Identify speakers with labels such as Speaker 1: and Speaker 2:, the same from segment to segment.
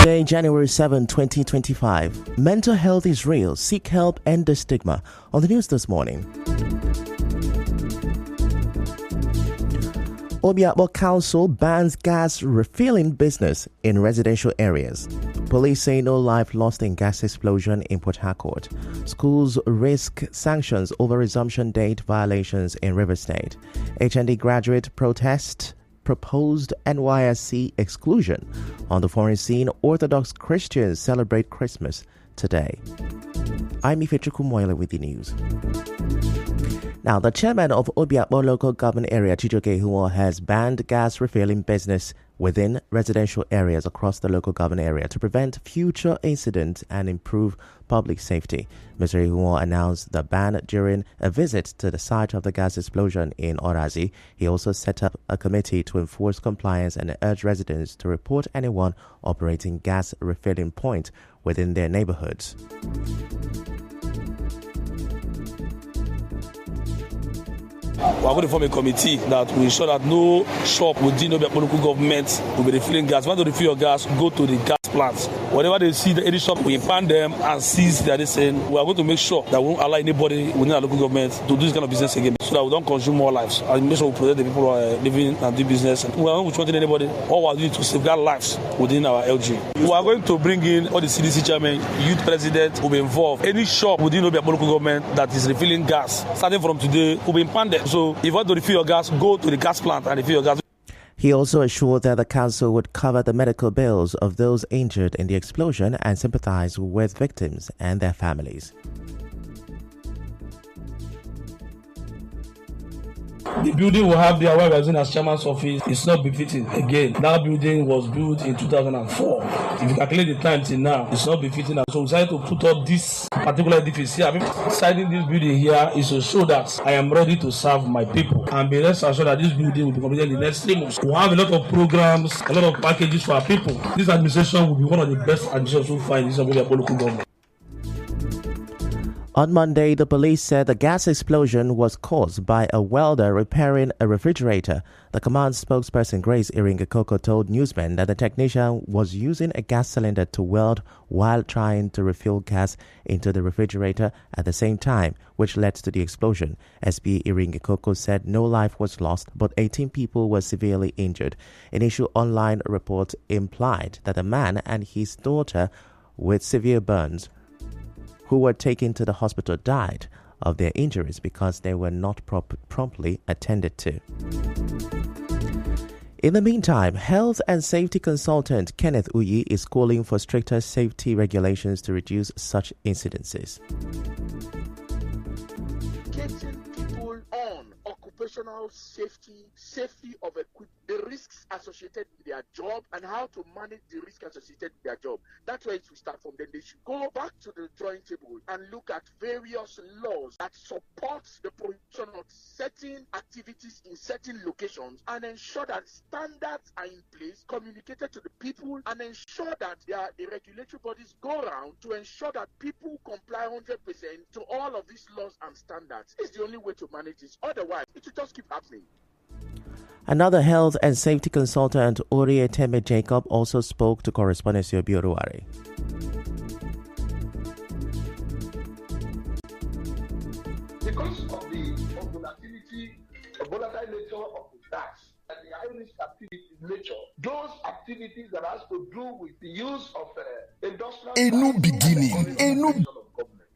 Speaker 1: Monday, January 7, 2025. Mental health is real. Seek help, end the stigma. On the news this morning. Obiakpor Council bans gas refilling business in residential areas. Police say no life lost in gas explosion in Port Harcourt. Schools risk sanctions over resumption date violations in River State. HND graduate protest proposed NYSC exclusion. On the foreign scene, Orthodox Christians celebrate Christmas today. I'm Ifechuku Moyle with the news. Now, the chairman of Obiakpor Local Government Area, Chijioke Ihumo, has banned gas refilling business within residential areas across the local government area to prevent future incidents and improve public safety. Mr. Ihumo announced the ban during a visit to the site of the gas explosion in Orazi. He also set up a committee to enforce compliance and urge residents to report anyone operating gas refilling point within their neighborhoods.
Speaker 2: We are going to form a committee that will ensure that no shop within Obiakpor local government will be refilling gas. When you refill your gas, go to the gas plants. Whenever they see any shop, we impound them and seize their saying. We are going to make sure that we won't allow anybody within our local government to do this kind of business again, so that we don't consume more lives. And make sure we protect the people who are living and do business. And we are not wanting anybody. All we are doing to safeguard lives within our LG. We are going to bring in all the CDC chairmen, youth president will be involved. Any shop within Obiakpor local government that is refilling gas, starting from today, will be impounded. So if you want to refill your gas, go to the gas plant and refill your gas.
Speaker 1: He also assured that the council would cover the medical bills of those injured in the explosion and sympathize with victims and their families.
Speaker 2: The building will have their work as chairman's office. It's not befitting again. That building was built in 2004. If you calculate the time till now, it's not befitting. So we decided to put up this particular edifice here. Deciding this building here is to show that I am ready to serve my people. And be rest assured that this building will be completed in the next 3 months. We'll have a lot of programs, a lot of packages for our people. This administration will be one of the best administrations we'll find in this local government.
Speaker 1: On Monday, the police said the gas explosion was caused by a welder repairing a refrigerator. The command spokesperson Grace Iringekoko told newsmen that the technician was using a gas cylinder to weld while trying to refill gas into the refrigerator at the same time, which led to the explosion. SP Iringekoko said no life was lost, but 18 people were severely injured. Initial online reports implied that a man and his daughter with severe burns who were taken to the hospital died of their injuries because they were not promptly attended to. In the meantime, health and safety consultant Kenneth Uyi is calling for stricter safety regulations to reduce such incidences.
Speaker 3: Getting people on occupational safety of equipment, the risks associated with their job, and how to manage the risk associated with their job. That's where it will start from. Then they should go back to the drawing table and look at various laws that support the prohibition of certain activities in certain locations and ensure that standards are in place, communicated to the people, and ensure that the regulatory bodies go around to ensure that people comply 100% to all of these laws and standards. It's the only way to manage this. Otherwise, it will just keep happening.
Speaker 1: Another health and safety consultant, Orie Teme Jacob, also spoke to correspondent Yobi Oruwari.
Speaker 4: Because of the volatile nature of the gas and the high-risk activity in nature, those activities that has to do with the use of industrial...
Speaker 5: A new beginning, a new...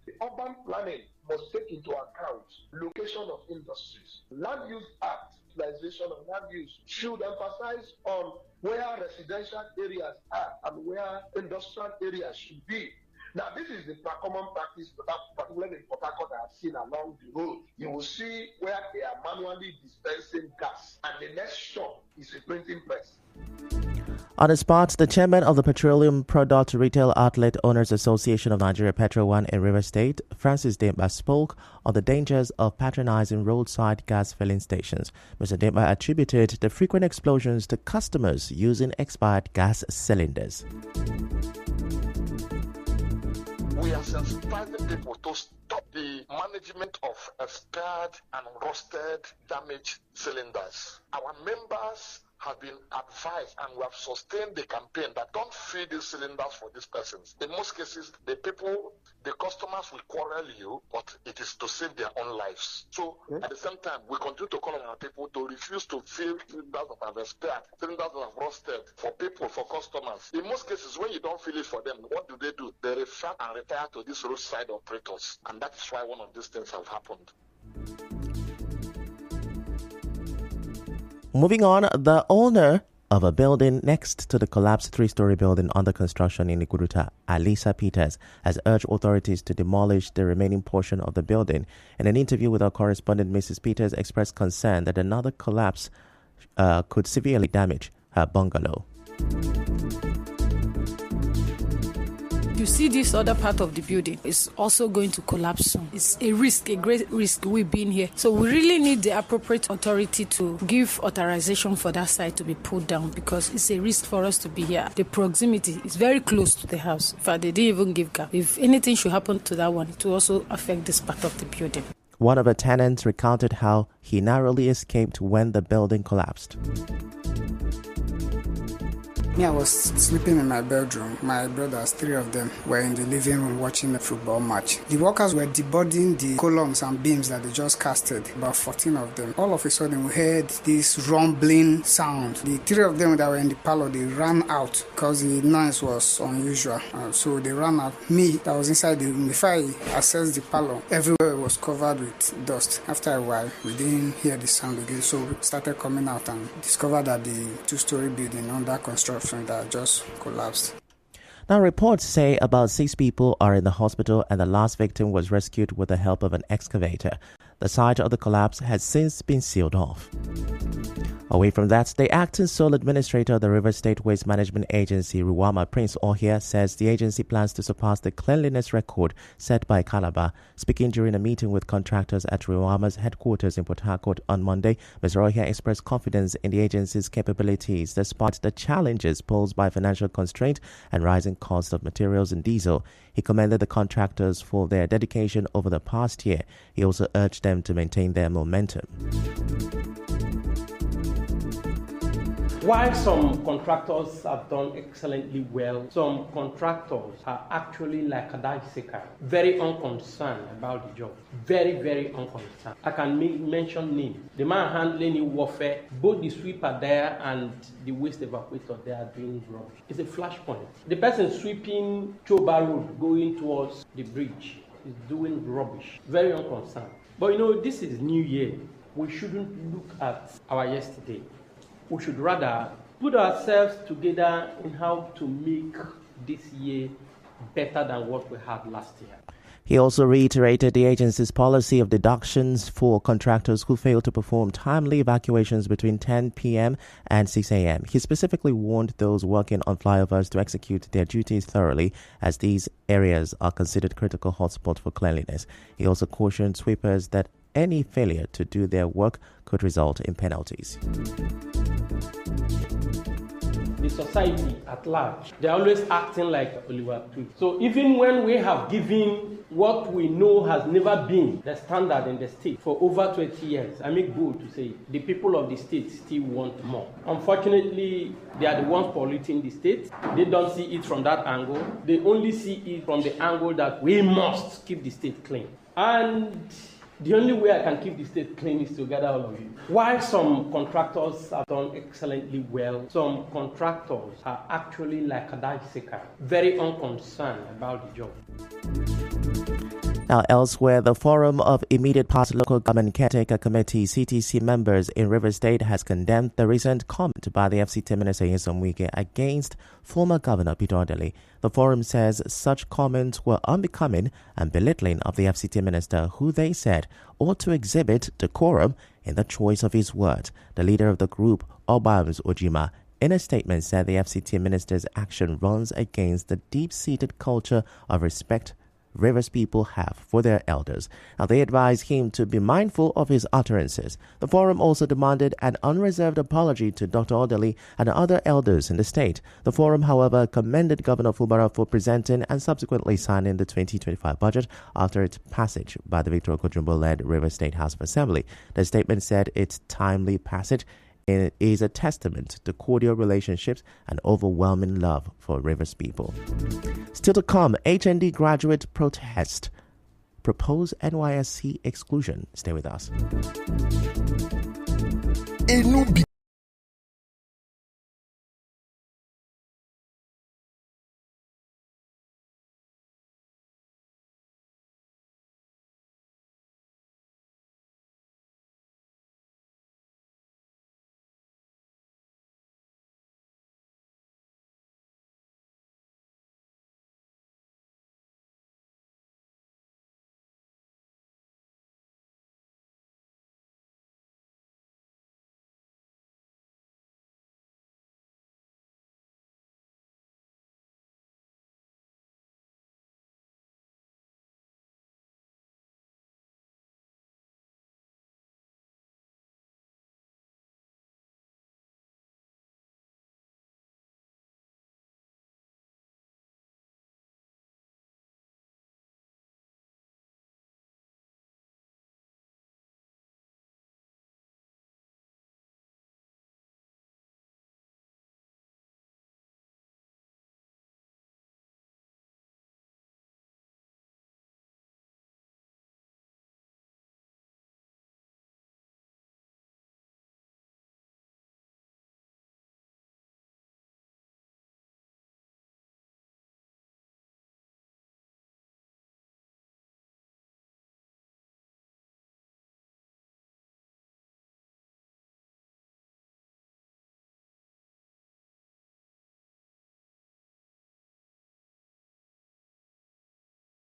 Speaker 4: The urban planning must take into account location of industries. Land Use Act, utilization of land use, should emphasize on where residential areas are and where industrial areas should be. Now, this is the common practice, particularly in Port Harcourt, I have seen along the road. You will see where they are manually dispensing gas, and the next shop is a printing press.
Speaker 1: On the spot, the chairman of the Petroleum Product Retail Outlet Owners Association of Nigeria, Petro One in River State, Francis Demba, spoke on the dangers of patronizing roadside gas filling stations. Mr. Demba attributed the frequent explosions to customers using expired gas cylinders.
Speaker 4: We are sensitizing people to stop the management of expired and rusted, damaged cylinders. Our members have been advised and we have sustained the campaign that don't fill these cylinders for these persons. In most cases, the customers will quarrel you, but it is to save their own lives. So at the same time, we continue to call on our people to refuse to fill cylinders that have expired, cylinders that have rusted for people, for customers. In most cases, when you don't fill it for them, what do? They refer and retire to these roadside operators. And that is why one of these things have happened.
Speaker 1: Moving on, the owner of a building next to the collapsed 3-story building under construction in Ikuruta, Alisa Peters, has urged authorities to demolish the remaining portion of the building. In an interview with our correspondent, Mrs. Peters expressed concern that another collapse could severely damage her bungalow.
Speaker 6: You see, this other part of the building is also going to collapse soon. It's a risk, a great risk we've been here. So we really need the appropriate authority to give authorization for that site to be pulled down because it's a risk for us to be here. The proximity is very close to the house. In fact, they didn't even give gap. If anything should happen to that one, it will also affect this part of the building.
Speaker 1: One of the tenants recounted how he narrowly escaped when the building collapsed.
Speaker 7: I was sleeping in my bedroom. My brothers, 3 of them, were in the living room watching the football match. The workers were deboarding the columns and beams that they just casted, about 14 of them. All of a sudden, we heard this rumbling sound. The 3 of them that were in the parlor, they ran out because the noise was unusual. So they ran out. Me, that was inside the room. Before I accessed the parlor, everywhere was covered with dust. After a while, we didn't hear the sound again, so we started coming out and discovered that the 2-story building under construction that just collapsed.
Speaker 1: Now, reports say about 6 people are in the hospital and the last victim was rescued with the help of an excavator. The site of the collapse has since been sealed off. Away from that, the acting sole administrator of the River State Waste Management Agency, Ruwama, Prince Ohia, says the agency plans to surpass the cleanliness record set by Calabar. Speaking during a meeting with contractors at Ruwama's headquarters in Port Harcourt on Monday, Mr. Ohia expressed confidence in the agency's capabilities despite the challenges posed by financial constraint and rising cost of materials and diesel. He commended the contractors for their dedication over the past year. He also urged them to maintain their momentum.
Speaker 8: While some contractors have done excellently well, some contractors are actually like a daiseka, very unconcerned about the job. Very, very unconcerned. I can mention names. The man handling the warfare, both the sweeper there and the waste evacuator, they are doing rubbish. It's a flashpoint. The person sweeping Choba Road going towards the bridge is doing rubbish. Very unconcerned. But this is New Year. We shouldn't look at our yesterday. We should rather put ourselves together in how to make this year better than what we had last year.
Speaker 1: He also reiterated the agency's policy of deductions for contractors who fail to perform timely evacuations between 10 p.m. and 6 a.m. He specifically warned those working on flyovers to execute their duties thoroughly, as these areas are considered critical hotspots for cleanliness. He also cautioned sweepers that any failure to do their work could result in penalties.
Speaker 8: The society at large, they're always acting like Oliver Twist. So even when we have given what we know has never been the standard in the state for over 20 years, I make bold to say the people of the state still want more. Unfortunately, they are the ones polluting the state. They don't see it from that angle. They only see it from the angle that we must keep the state clean. And the only way I can keep the state clean is to gather all of you. While some contractors have done excellently well, some contractors are actually like a daiseka, very unconcerned about the job.
Speaker 1: Now, elsewhere, the Forum of Immediate Past Local Government Caretaker Committee (CTC) members in River State has condemned the recent comment by the FCT Minister Nyesom Wike against former Governor Peter Odili. The forum says such comments were unbecoming and belittling of the FCT Minister, who they said ought to exhibit decorum in the choice of his words. The leader of the group, Obams Ojima, in a statement said the FCT Minister's action runs against the deep-seated culture of respect Rivers people have for their elders. Now, they advised him to be mindful of his utterances. The forum also demanded an unreserved apology to Dr. Odili and other elders in the state. The forum, however, commended Governor Fubara for presenting and subsequently signing the 2025 budget after its passage by the Victor Okojumbo-led River State House of Assembly. The statement said its timely passage It is a testament to cordial relationships and overwhelming love for Rivers people. Still to come, HND graduate protest. Propose NYSC exclusion. Stay with us.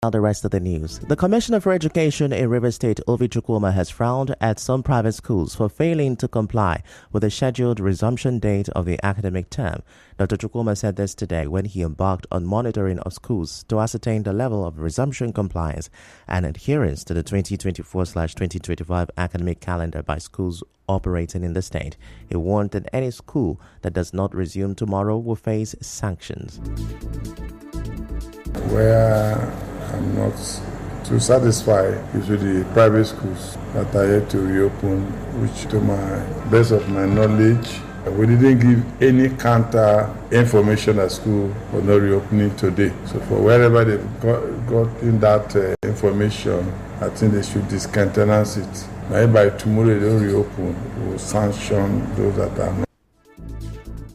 Speaker 1: Now the rest of the news. The Commissioner for Education in Rivers State, Ovi Chukwuma, has frowned at some private schools for failing to comply with the scheduled resumption date of the academic term. Dr. Chukwuma said this today when he embarked on monitoring of schools to ascertain the level of resumption compliance and adherence to the 2024/2025 academic calendar by schools operating in the state. He warned that any school that does not resume tomorrow will face sanctions.
Speaker 9: Where I'm not too satisfied is with the private schools that are yet to reopen, which to my best of my knowledge, we didn't give any counter information at school for not reopening today. So for wherever they've got in that information, I think they should discountenance it. Maybe by tomorrow they don't reopen, we'll sanction those that are not.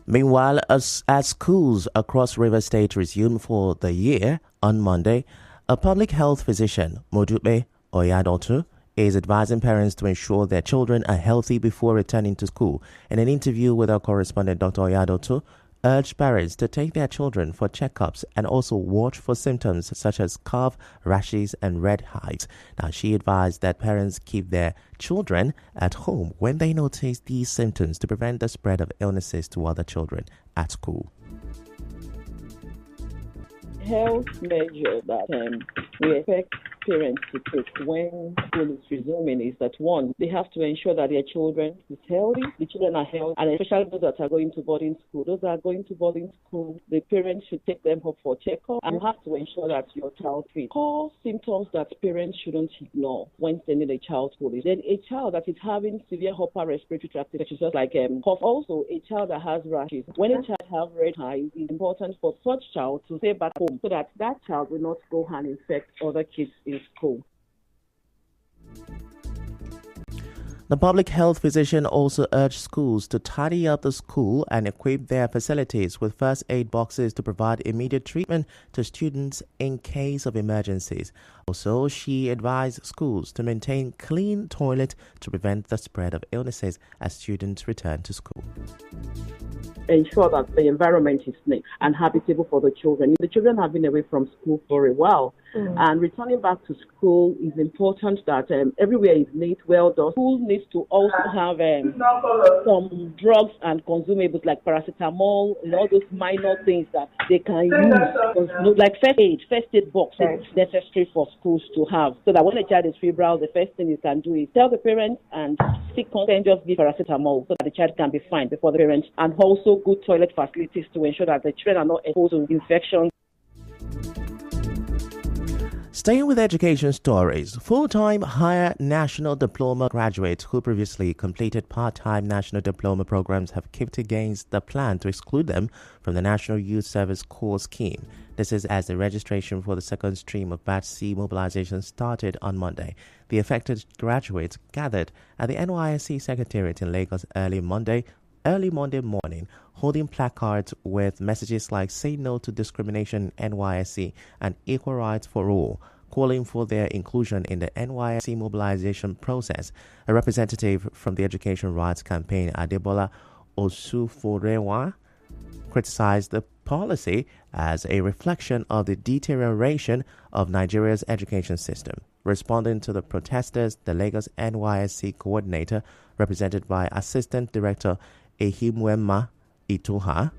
Speaker 1: Meanwhile, as schools across Rivers State resume for the year on Monday, a public health physician, Modupe Oyadotu, is advising parents to ensure their children are healthy before returning to school. In an interview with our correspondent, Dr. Oyadotu urged parents to take their children for checkups and also watch for symptoms such as cough, rashes, and red hives. Now, she advised that parents keep their children at home when they notice these symptoms to prevent the spread of illnesses to other children at school.
Speaker 10: Health measure that we expect parents to take when school is resuming is that, one, they have to ensure that their children is healthy, the children are healthy, and especially those that are going to boarding school. Those that are going to boarding school, the parents should take them up for checkup and have to ensure that your child is fit. Core symptoms that parents shouldn't ignore when sending a child to school is then a child that is having severe upper respiratory tract infections, just like cough. Also, a child that has rashes. When a child has red hives, it's important for such child to stay back home so that that child will not go and infect other kids in school.
Speaker 1: The public health physician also urged schools to tidy up the school and equip their facilities with first aid boxes to provide immediate treatment to students in case of emergencies. Also, she advised schools to maintain clean toilets to prevent the spread of illnesses as students return to school.
Speaker 10: Ensure that the environment is safe and habitable for the children. The children have been away from school for a while, and returning back to school is important that everywhere is neat, well done. School needs to also have some drugs and consumables like paracetamol and all those minor things that they can use, like first aid box is necessary for schools to have, so that when a child is febrile, the first thing you can do is tell the parents and seek consent, just give paracetamol so that the child can be fine before the parents, and also good toilet facilities to ensure that the children are not exposed to infections.
Speaker 1: Staying with education stories, full-time higher national diploma graduates who previously completed part-time national diploma programs have kicked against the plan to exclude them from the National Youth Service Corps scheme. This is as the registration for the second stream of Batch C mobilization started on Monday. The affected graduates gathered at the NYSC Secretariat in Lagos early Monday morning, holding placards with messages like "Say No to Discrimination NYSC" and "Equal Rights for All," calling for their inclusion in the NYSC mobilization process. A representative from the Education Rights Campaign, Adebola Osuforewa, criticized the policy as a reflection of the deterioration of Nigeria's education system. Responding to the protesters, the Lagos NYSC coordinator, represented by Assistant Director Ehimwema Itoha,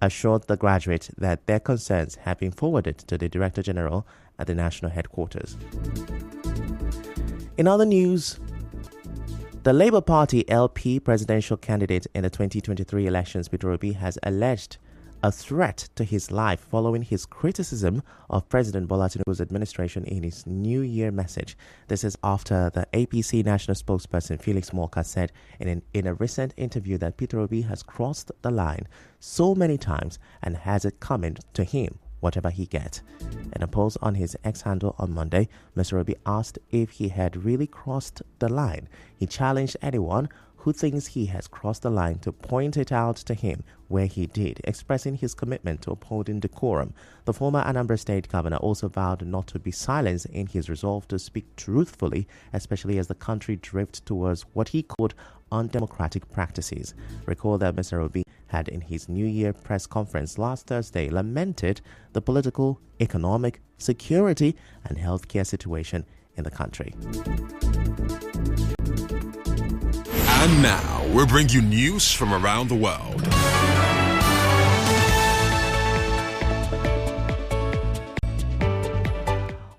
Speaker 1: assured the graduates that their concerns have been forwarded to the Director General at the national headquarters. In other news, the Labour Party LP presidential candidate in the 2023 elections, Peter Obi, has alleged a threat to his life following his criticism of President Bola Tinubu's administration in his New Year message. This is after the APC national spokesperson Felix Morka said in a recent interview that Peter Obi has crossed the line so many times and has it coming to him, whatever he gets. In a post on his X handle on Monday, Mr. Obi asked if he had really crossed the line. He challenged anyone who thinks he has crossed the line to point it out to him where he did, expressing his commitment to upholding decorum. The former Anambra State governor also vowed not to be silenced in his resolve to speak truthfully, especially as the country drifts towards what he called undemocratic practices. Recall that Mr. Obi had in his New Year press conference last Thursday lamented the political, economic, security and healthcare situation in the country.
Speaker 11: And now, we bring you news from around the world.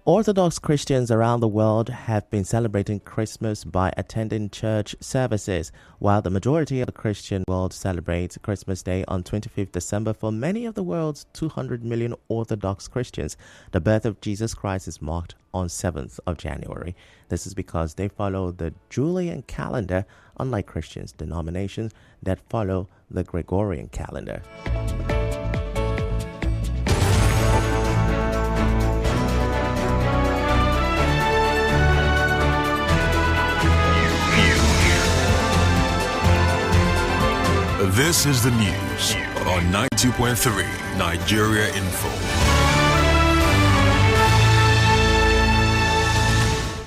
Speaker 1: Orthodox Christians around the world have been celebrating Christmas by attending church services. While the majority of the Christian world celebrates Christmas Day on 25th December, for many of the world's 200 million Orthodox Christians, the birth of Jesus Christ is marked on 7th of January. This is because they follow the Julian calendar, unlike Christians' denominations that follow the Gregorian calendar.
Speaker 11: This is the news on 92.3 Nigeria Info.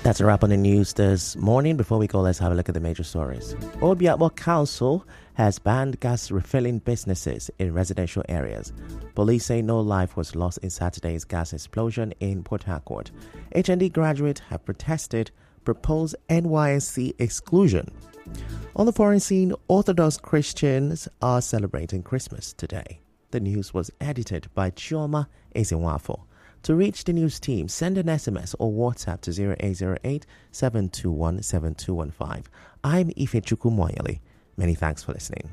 Speaker 1: That's a wrap on the news this morning. Before we go, let's have a look at the major stories. Obiakpo Council has banned gas refilling businesses in residential areas. Police say no life was lost in Saturday's gas explosion in Port Harcourt. HND graduates have protested proposed NYSC exclusion. On the foreign scene, Orthodox Christians are celebrating Christmas today. The news was edited by Chioma Ezenwafo. To reach the news team, send an SMS or WhatsApp to 0808-721-7215. I'm Ifechukwu Moyeli. Many thanks for listening.